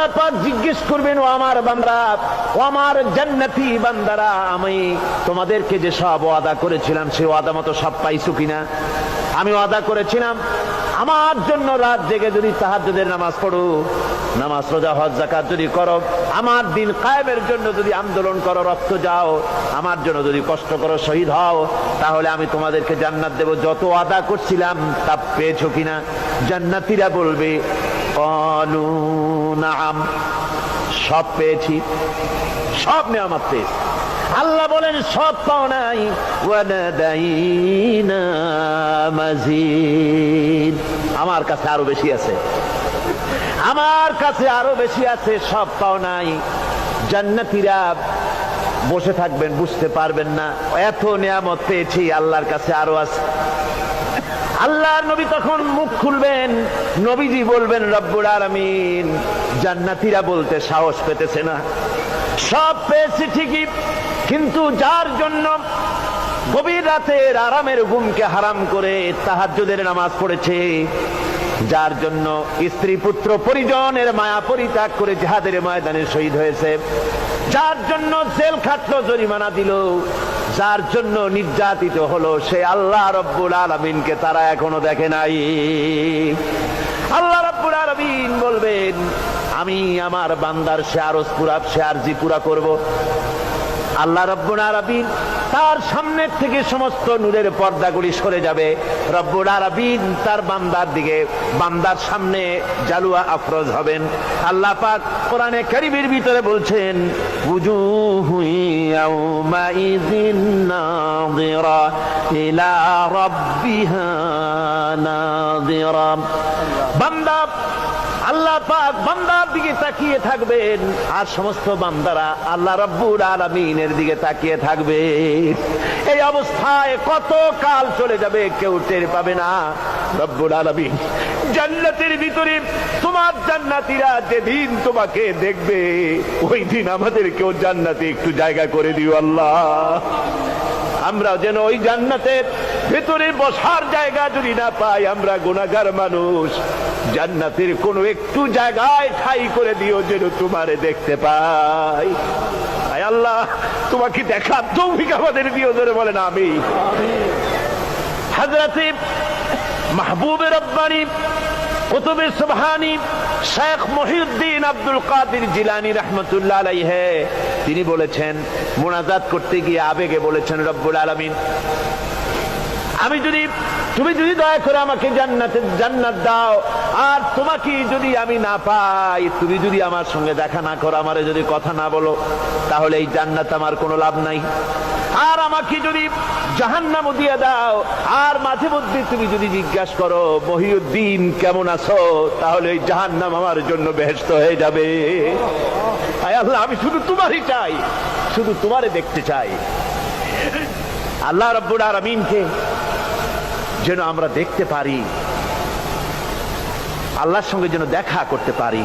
আল্লাহ পাক জিজ্ঞেস করবেন, ও আমার বান্দা, ও আমার জান্নাতি বান্দারা, আমি তোমাদেরকে যে সব ওয়াদা করেছিলাম সেই ওয়াদা মতো সব পাইছো কিনা? আমি ওয়াদা করেছিলাম আমার জন্য রাত জেগে যদি তাহাজ্জুদের নামাজ পড়ো, নামাজ রোজা হজ যাকাত যদি করো, আমার দিন কায়েমের জন্য যদি আন্দোলন করো, রক্ত যাও, আমার জন্য যদি কষ্ট করো, শহীদ হও, তাহলে আমি তোমাদেরকে জান্নাত দেব। যত ওয়াদা করছিলাম তা পেয়েছো কিনা? জান্নাতীরা বলবে ক্বালু নাআম, সব পেয়েছি, সব নেয়ামত পেয়েছি। আল্লাহ বলেন সব পাও নাই, ওয়ালাদাইনা মাজিদ, আমার কাছে আরো বেশি আছে, আমার কাছে আরো বেশি আছে, সব পাও নাই। জান্নাতীরা বসে থাকবেন, বুঝতে পারবেন না এত নিয়ামত পেয়েছি, আল্লাহর কাছে আরো আছে। আল্লাহর নবী তখন মুখ খুলবেন, নবীজি বলবেন রব্বুল আলামিন, জান্নাতীরা বলতে সাহস পেতেছে না, সব পেয়েছি ঠিকই, কিন্তু যার জন্য গভীর রাতের আরামের ঘুমকে হারাম করে তাহাজ্জুদের নামাজ পড়েছে, যার জন্য স্ত্রী পুত্র পরিজনের মায়া পরিত্যাগ করে জিহাদের ময়দানে শহীদ হয়েছে, যার জন্য জেল খাটলো, জরিমানা দিল, যার জন্য নির্যাতিত হলো, সে আল্লাহ রব্বুল আলামিনকে তারা এখনো দেখে নাই। আল্লাহ রব্বুল আলামিন বলবেন, আমি আমার বান্দার সে আরজ পুরা, সে আরজি পুরা করব। আল্লাহ রব্বুল আলামিন তার সামনের থেকে সমস্ত নূরের পর্দাগুলি সরে যাবে, রব্বুল আলামিন তার বান্দার দিকে, বান্দার সামনে জালুয়া আফরোজ হবেন। আল্লাহ পাক কোরআনে কারীমের ভিতরে বলছেন, উজুহু ইয়াউমাইযিন নাযিরা ইলা রাব্বিহা নাযিরা। বান্দা, আল্লাহ পাক বান্দার দিকে তাকিয়ে থাকবেন, আর সমস্ত বান্দারা আল্লাহ রাব্বুল আলামিনের দিকে তাকিয়ে থাকবে। এই অবস্থায় কত কাল চলে যাবে কেউ টের পাবে না। রব্বুল আলামিন জান্নাতের ভিতরে তোমার জান্নাতীরা যেদিন তোমাকে দেখবে, ওই দিন আমাদেরকেও জান্নাতে একটু জায়গা করে দিও আল্লাহ। আমরা যেন ওই জান্নাতের ভেতরে বসার জায়গা যদি না পাই, আমরা গুনাহগার মানুষ, জান্নাতের কোন একটু জায়গায় ঠাঁই করে দিও যেন তোমারে দেখতে পাই। আয় আল্লাহ, তোমাকে দেখার তৌফিক আমাদের দিও, ধরে বলেন আমিন। হযরতে মাহবুবে রব্বানী কুতুবে সুবহানী শেখ মহিউদ্দিন আব্দুল কাদের জিলানী রাহমাতুল্লাহ আলাইহি, তিনি বলেছেন, মুনাজাত করতে গিয়ে আবেগে বলেছেন, রব্বুল আলামিন, তুমি যদি দয়া করে আমাকে জান্নাত দাও, আর তোমাকে যদি আমি না পাই, তুমি যদি আমার সঙ্গে দেখা না করো, আমারে যদি কথা না বলো, তাহলে এই জান্নাত আমার কোনো লাভ নাই। আর আমাকে যদি জাহান্নাম দিয়ে দাও, আর মাঝে মধ্যে তুমি যদি জিজ্ঞাসা করো মহিউদ্দিন কেমন আছো, তাহলে এই জাহান্নাম আমার জন্য বেহেশত হয়ে যাবে। আয় আল্লাহ, আমি শুধু তোমারই চাই, শুধু তোমারে দেখতে চাই। আল্লাহ রাব্বুল আলামিনকে যেন আমরা দেখতে পারি, আল্লাহর সঙ্গে যেন দেখা করতে পারি।